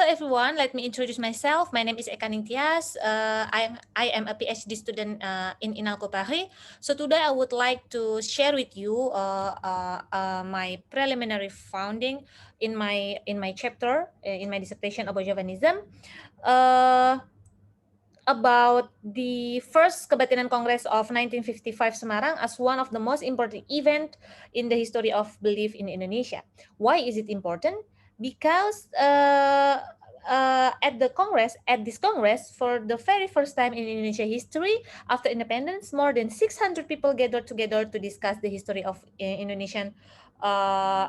everyone, let me introduce myself. My name is Eka Ningtyas. I am a PhD student in INALCO Paris. So today I would like to share with you my preliminary founding in my chapter in my dissertation about Javanism. Uh, about the first Kebatinan Congress of 1955 Semarang as one of the most important event in the history of belief in Indonesia. Why is it important? Because at this Congress, for the very first time in Indonesia history, after independence, more than 600 people gathered together to discuss the history of Indonesian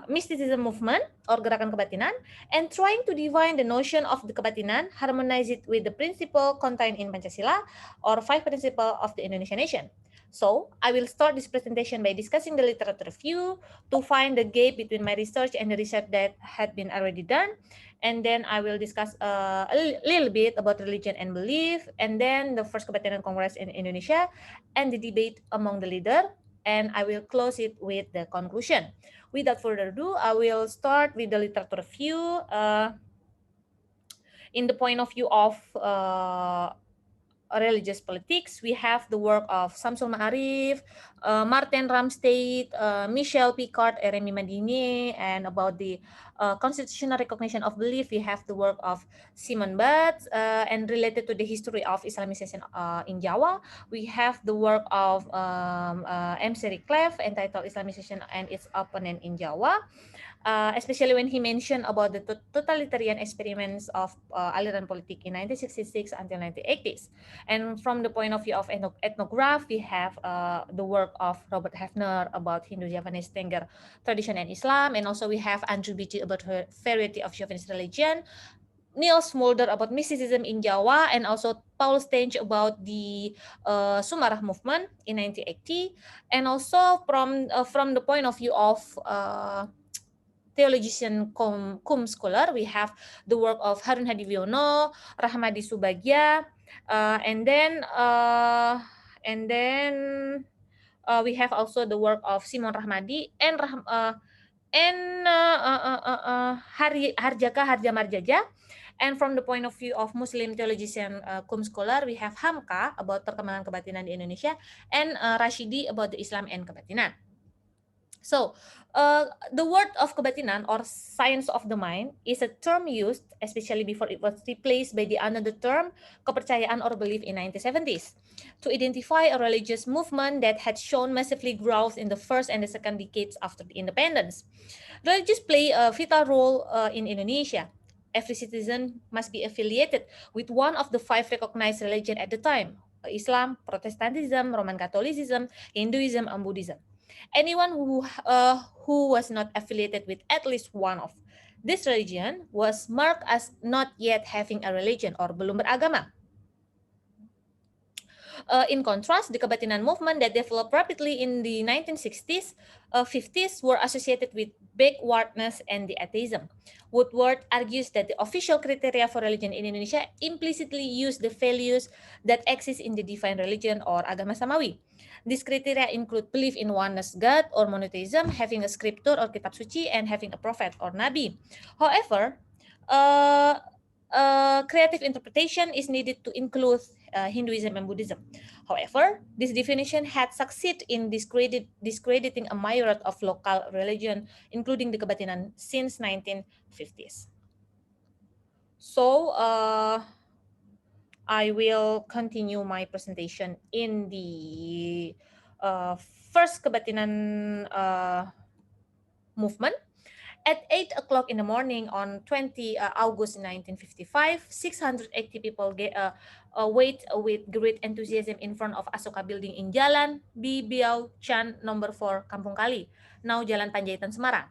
mysticism movement or gerakan kebatinan, and trying to define the notion of the kebatinan, harmonize it with the principle contained in Pancasila or five principles of the Indonesian nation. So, I will start this presentation by discussing the literature review to find the gap between my research and the research that had been already done. And then I will discuss a little bit about religion and belief, and then the first Kebatinan Congress in Indonesia, and the debate among the leader, and I will close it with the conclusion. Without further ado, I will start with the literature review in the point of view of religious politics. We have the work of Samsul Ma'arif, Martin Ramstedt, Michel Picard, and Remy Madinier, and about the constitutional recognition of belief, we have the work of Simon Batz, and related to the history of Islamization in Java, we have the work of M. Clef entitled Islamization and its Opponent in Java. Especially when he mentioned about the totalitarian experiments of aliran politik in 1966 until 1980s. And from the point of view of ethnograph, we have the work of Robert Hefner about Hindu-Javanese Tengger tradition and Islam, and also we have Andrew Beatty about her variety of Javanese religion, Niels Mulder about mysticism in Java, and also Paul Stench about the Sumarah movement in 1980. And also from the point of view of theologian cum scholar, we have the work of Harun Hadiwiono, Rahmadi Subagya, and then we have also the work of Simon Rahmadi and Harjaka Harjamarjaja. And from the point of view of Muslim theologian cum scholar, we have Hamka about perkembangan kebatinan di Indonesia, and Rashidi about the Islam and kebatinan. So, the word of kebatinan or science of the mind is a term used, especially before it was replaced by the another term, kepercayaan or belief in 1970s, to identify a religious movement that had shown massively growth in the first and the second decades after the independence. Religions play a vital role in Indonesia. Every citizen must be affiliated with one of the five recognized religions at the time: Islam, Protestantism, Roman Catholicism, Hinduism, and Buddhism. Anyone who was not affiliated with at least one of this religion was marked as not yet having a religion or belum beragama. In contrast, the Kebatinan movement that developed rapidly in the 1960s, 50s were associated with backwardness and the atheism. Woodward argues that the official criteria for religion in Indonesia implicitly use the values that exist in the divine religion or agama Samawi. These criteria include belief in oneness God or monotheism, having a scripture or kitab suci, and having a prophet or nabi. However, uh, creative interpretation is needed to include Hinduism and Buddhism. However, this definition had succeeded in discrediting a myriad of local religion, including the Kebatinan, since 1950s. So, I will continue my presentation in the first Kebatinan movement. At 8 o'clock in the morning on 20 August 1955, 680 people wait with great enthusiasm in front of Asoka Building in Jalan Bibiau Chan number 4, Kampung Kali, now Jalan Panjaitan, Semarang.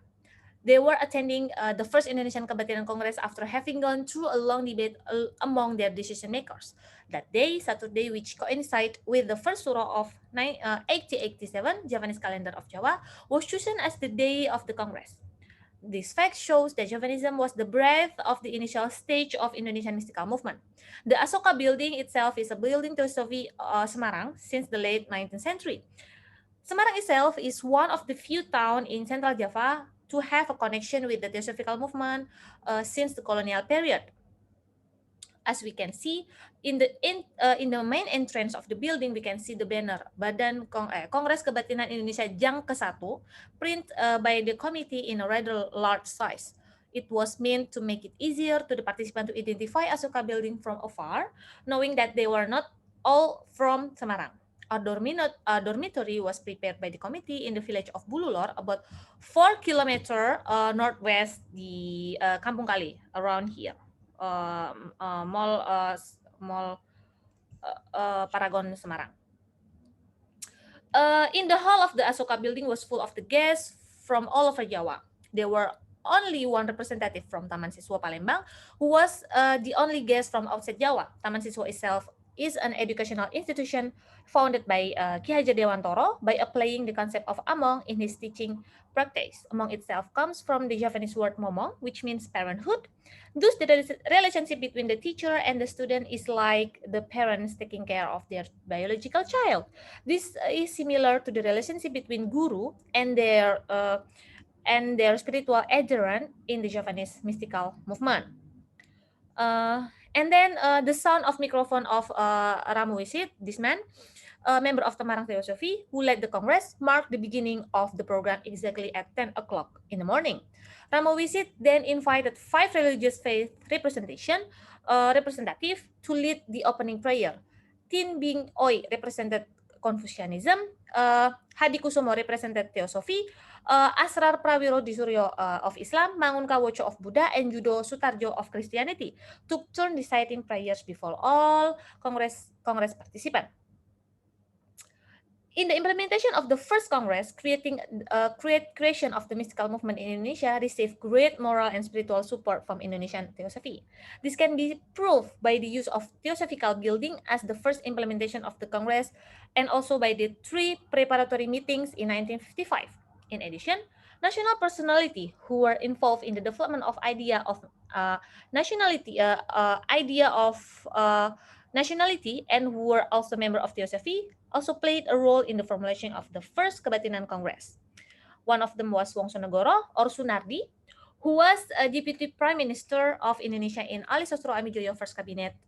They were attending the first Indonesian Kebatinan Congress after having gone through a long debate among their decision makers. That day, Saturday, which coincided with the first surah of 1887, Javanese calendar of Java, was chosen as the day of the Congress. This fact shows that Javanism was the breadth of the initial stage of Indonesian mystical movement. The Asoka building itself is a building philosophy Semarang since the late 19th century. Semarang itself is one of the few towns in Central Java to have a connection with the Theosophical movement since the colonial period. As we can see in the main entrance of the building, we can see the banner Kongres Kebatinan Indonesia Jang ke-1, print by the committee in a rather large size. It was meant to make it easier to the participant to identify Asuka building from afar, knowing that they were not all from Semarang. A dormitory was prepared by the committee in the village of Bululor, about 4 kilometers northwest the Kampung Kali, around here. Mall Paragon Semarang. In the hall of the Asoka building was full of the guests from all over Jawa. There were only one representative from Taman Siswa Palembang, who was the only guest from outside Jawa. Taman Siswa itself is an educational institution founded by Ki Hajar Dewantoro by applying the concept of among in his teaching practice. Among itself comes from the Javanese word momong, which means parenthood. Thus, the relationship between the teacher and the student is like the parents taking care of their biological child. This is similar to the relationship between guru and their spiritual adherent in the Javanese mystical movement. And then the sound of microphone of Ramo Wisit, this man, a member of Tamarang Theosophy, who led the Congress, marked the beginning of the program exactly at 10 o'clock in the morning. Ramo Wisit then invited 5 religious faith representative to lead the opening prayer. Tin Bing Oi represented Confucianism, Hadi Kusumo represented Theosophy, Asrar Prawiro Disuryo of Islam, Mangun Kawoco of Buddha, and Judo Sutarjo of Christianity took turn reciting prayers before all Congress participants. In the implementation of the first Congress, creation of the mystical movement in Indonesia received great moral and spiritual support from Indonesian Theosophy. This can be proved by the use of Theosophical building as the first implementation of the Congress, and also by the 3 preparatory meetings in 1955. In addition, national personality who were involved in the development of idea of nationality and who were also member of Theosophy also played a role in the formulation of the first Kebatinan Congress. One of them was Wongsonegoro or Sunardi, who was a deputy prime minister of Indonesia in Ali Sosro Amijoyo first cabinet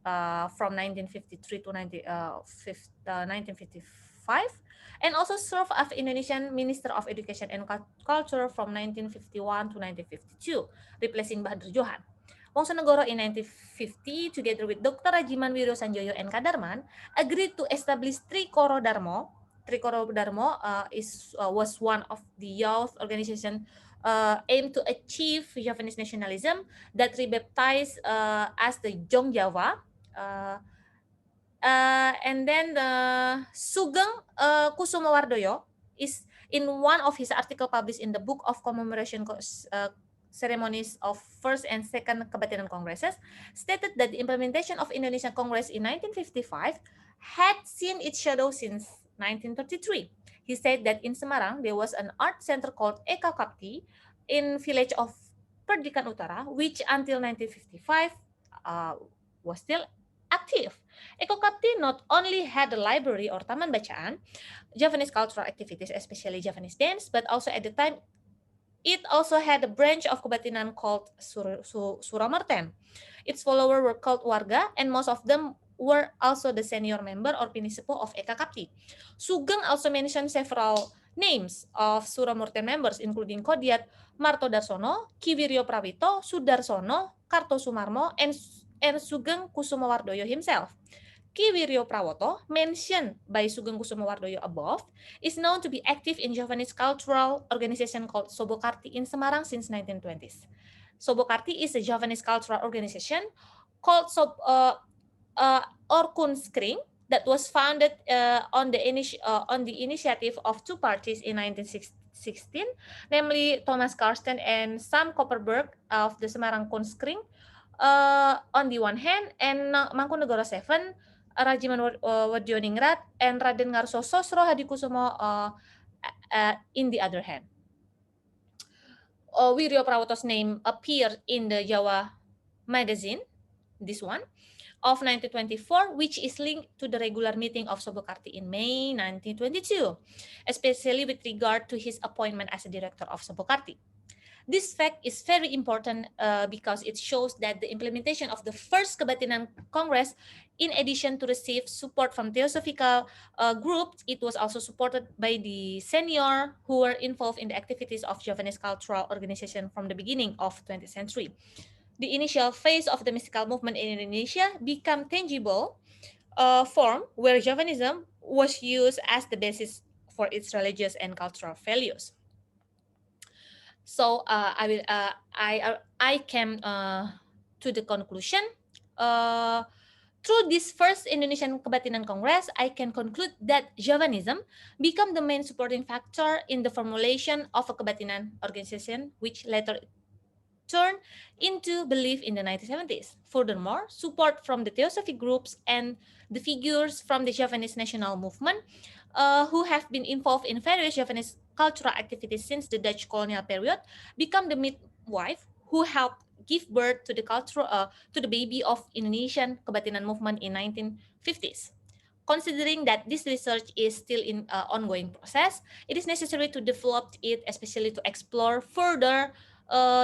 from 1953 to 1955, and also served as Indonesian Minister of Education and Culture from 1951 to 1952, replacing Bahadur Johan. Wongsonegoro in 1950, together with Dr. Rajiman Wiro Sanjoyo and Kadarman, agreed to establish Trikoro Darmo. Trikoro Darmo was one of the youth organization aimed to achieve Javanese nationalism that rebaptized as the Jong Jawa. And then Sugeng Kusumawardoyo is in one of his article published in the Book of Commemoration Ceremonies of First and Second Kebatinan Congresses, stated that the implementation of Indonesian Congress in 1955 had seen its shadow since 1933. He said that in Semarang there was an art center called Eka Kapti in village of Perdikan Utara, which until 1955 was still active. Eko Kapti not only had a library or taman bacaan, Javanese cultural activities, especially Javanese dance, but also at the time it also had a branch of Kebatinan called Suramerten. Its followers were called Warga, and most of them were also the senior member or Pinisepo of Eka Kapti. Sugeng also mentioned several names of Suramerten members, including Kodiat Marto Darsono, Ki Wiryo Prawito, Sudarsono, Karto Sumarmo, and Sugeng Kusumawardoyo himself. Ki Wiryo Prawoto, mentioned by Sugeng Kusumawardoyo above, is known to be active in Javanese cultural organization called Sobokarti in Semarang since 1920s. Sobokarti is a Javanese cultural organization called Orkun Skring that was founded on the initiative of 2 parties in 1916, namely Thomas Karsten and Sam Kopperberg of the Semarang Kunskring on the one hand, and Mangkunegoro 7, Rajiman Wadioningrat, and Raden Ngarso Sosro Hadikusumo in the other hand. Wiryo Prawoto's name appeared in the Jawa magazine, this one, of 1924, which is linked to the regular meeting of Sobokarti in May 1922, especially with regard to his appointment as a director of Sobokarti. This fact is very important because it shows that the implementation of the first Kebatinan Congress, in addition to receive support from theosophical groups, it was also supported by the senior who were involved in the activities of Javanese cultural organization from the beginning of 20th century. The initial phase of the mystical movement in Indonesia became tangible form where Javanism was used as the basis for its religious and cultural values. So I came to the conclusion. Uh, Through this first Indonesian Kebatinan Congress, I can conclude that Javanism became the main supporting factor in the formulation of a Kebatinan organization, which later turned into belief in the 1970s. Furthermore, support from the Theosophic groups and the figures from the Javanese national movement who have been involved in various Javanese cultural activities since the Dutch colonial period become the midwife who helped give birth to the to the baby of Indonesian Kebatinan movement in 1950s. Considering that this research is still in ongoing process, it is necessary to develop it, especially to explore further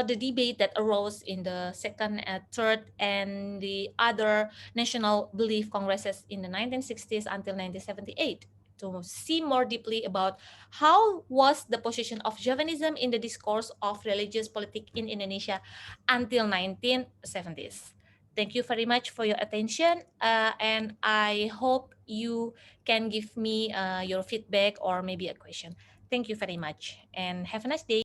the debate that arose in the second, third, and the other national belief congresses in the 1960s until 1978 to see more deeply about how was the position of Javanism in the discourse of religious politics in Indonesia until 1970s. Thank you very much for your attention, and I hope you can give me your feedback or maybe a question. Thank you very much, and have a nice day.